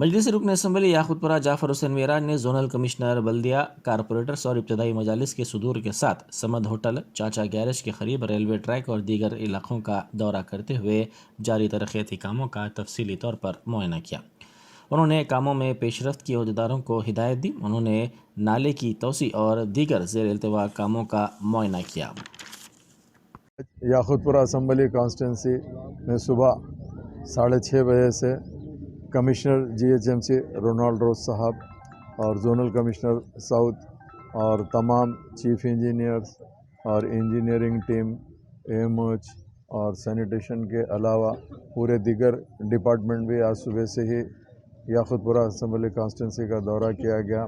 मजलिस रुकन असम्बली याकुतपुरा जाफर हुसैन मेरान ने zonal commissioner बल्दिया corporators और इब्तदाई मजालिस के सदूर के साथ समद होटल, चाचा गैरेज के करीब रेलवे ट्रैक और दीगर इलाकों का दौरा करते हुए जारी तरक्याती कामों का तफसीली तौर पर मुआयना किया। उन्होंने कामों में पेशरफ्त की अहदेदारों को हिदायत दी। उन्होंने नाले की तोसी और दीगर ज़ेर इल्तवा कामों का मुआयना किया। याकुतपुरा असम्बली कॉन्स्टिट्यूंसी में सुबह 6:30 बजे से कमिश्नर GHMC रोनाल्ड रोज साहब और जोनल कमिश्नर साउथ और तमाम चीफ इंजीनियर्स और इंजीनियरिंग टीम, AMOH और सैनिटेशन के अलावा पूरे दीगर डिपार्टमेंट भी आज सुबह से ही याकुतपुरा असम्बली कॉन्स्टिट्यूंसी का दौरा किया गया।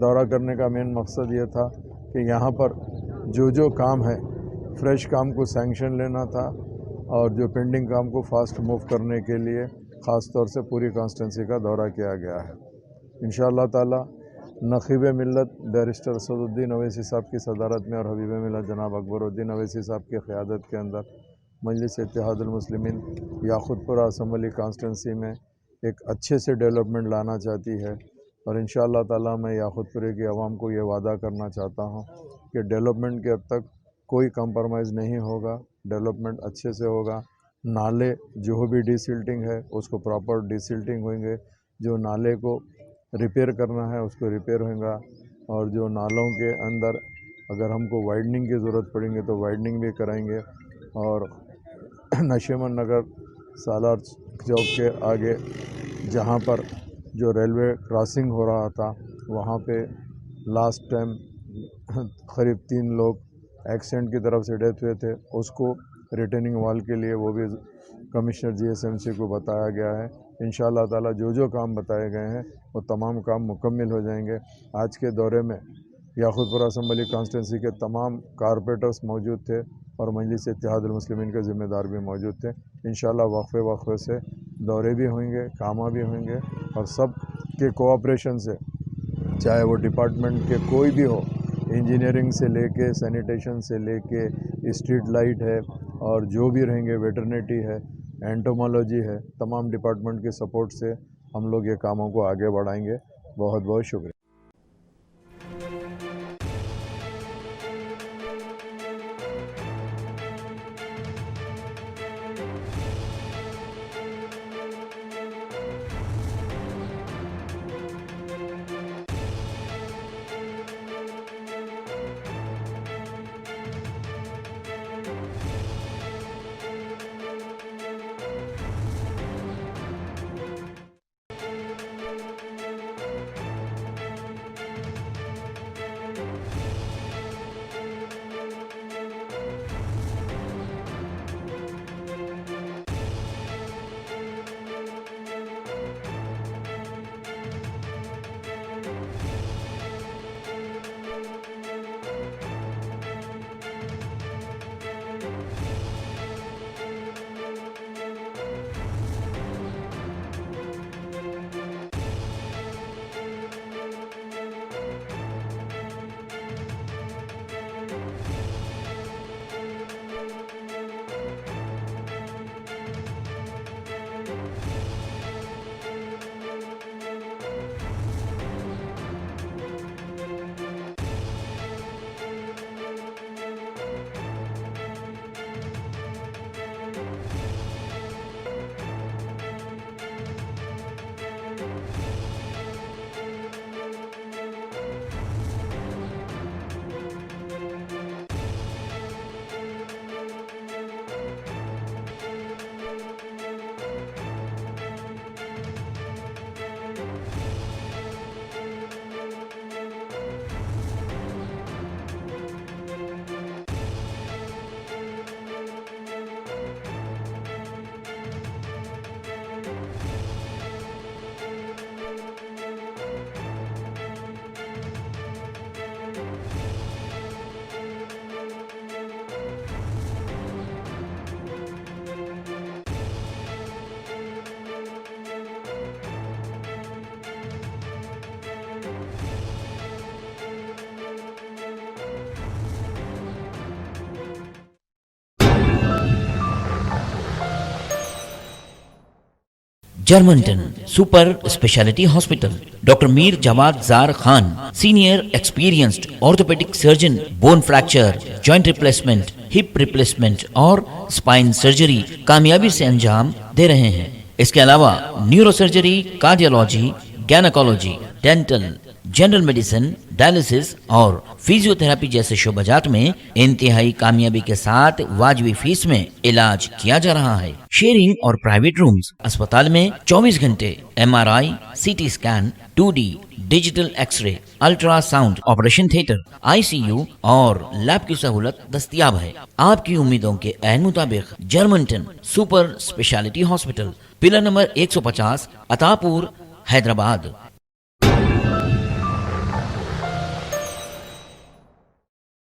दौरा करने का मेन मकसद ये था कि यहाँ पर जो काम है, फ्रेश काम को सैंक्शन लेना था और जो पेंडिंग काम को फास्ट मूव करने के लिए ख़ास तौर से पूरी कॉन्स्टिट्यूंसी का दौरा किया गया है। इंशाअल्लाह ताला नक़ीब मिल्लत बैरिस्टर असदुद्दीन अवैसी साहब की सदारत में और हबीब मिल्लत जनाब अकबरुद्दीन अवैसी साहब की क़यादत के अंदर मजलिस इत्तेहादुल मुस्लिमीन याकुतपुरा असम्बली कॉन्स्टिट्यूंसी में एक अच्छे से डेवलपमेंट लाना चाहती है और इंशाअल्लाह ताला मैं याकुतपुरे की आवाम को ये वादा करना चाहता हूँ कि डेवलपमेंट के अब तक कोई कंप्रोमाइज़ नहीं होगा, डेवलपमेंट अच्छे से होगा। नाले जो भी डिसिल्टिंग है उसको प्रॉपर डिसिल्टिंग होंगे, जो नाले को रिपेयर करना है उसको रिपेयर होगा और जो नालों के अंदर अगर हमको वाइडनिंग की ज़रूरत पड़ेंगे तो वाइडनिंग भी कराएंगे। और नशीमन नगर सालार चौक के आगे जहाँ पर जो रेलवे क्रॉसिंग हो रहा था वहाँ पे लास्ट टाइम करीब 3 लोग एक्सीडेंट की तरफ से डेथ हुए थे, उसको रिटेनिंग वॉल के लिए वो भी कमिश्नर GHMC को बताया गया है। इंशाअल्लाह ताला जो काम बताए गए हैं वो तमाम काम मुकम्मल हो जाएंगे। आज के दौरे में याकुतपुरा असम्बली कॉन्स्टिट्यूंसी के तमाम कारपोरेटर्स मौजूद थे और मजलिस इत्तेहादुल मुस्लिमीन के ज़िम्मेदार भी मौजूद थे। इंशाअल्लाह वक्फे से दौरे भी होंगे, कामा भी होंगे और सब के कोऑपरेशन से, चाहे वो डिपार्टमेंट के कोई भी हो, इंजीनियरिंग से लेके सैनिटेशन से लेके स्ट्रीट लाइट है और जो भी रहेंगे, वेटरनिटी है, एंटोमोलॉजी है, तमाम डिपार्टमेंट के सपोर्ट से हम लोग ये कामों को आगे बढ़ाएंगे। बहुत बहुत शुक्रिया। جرمنٹن super speciality hospital. Doctor Mir Jawad Zar Khan, senior experienced orthopaedic surgeon, bone fracture, joint replacement, hip replacement اور اسپائن سرجری کامیابی سے انجام دے رہے ہیں. اس کے علاوہ neuro surgery, cardiology, gynaecology, dental, general medicine, dialysis اور فزیو تھراپی جیسے شعبہ جات میں انتہائی کامیابی کے ساتھ واجبی فیس میں علاج کیا جا رہا ہے. شیئرنگ اور پرائیویٹ رومز. اسپتال میں 24 گھنٹے M R I, C T scan, 2D digital X ray, ultrasound, operation theatre, I C U اور لیب کی سہولت دستیاب ہے. آپ کی امیدوں کے عین مطابق جرمنٹن super speciality hospital, pillar number 150, عطا پور, حیدرآباد.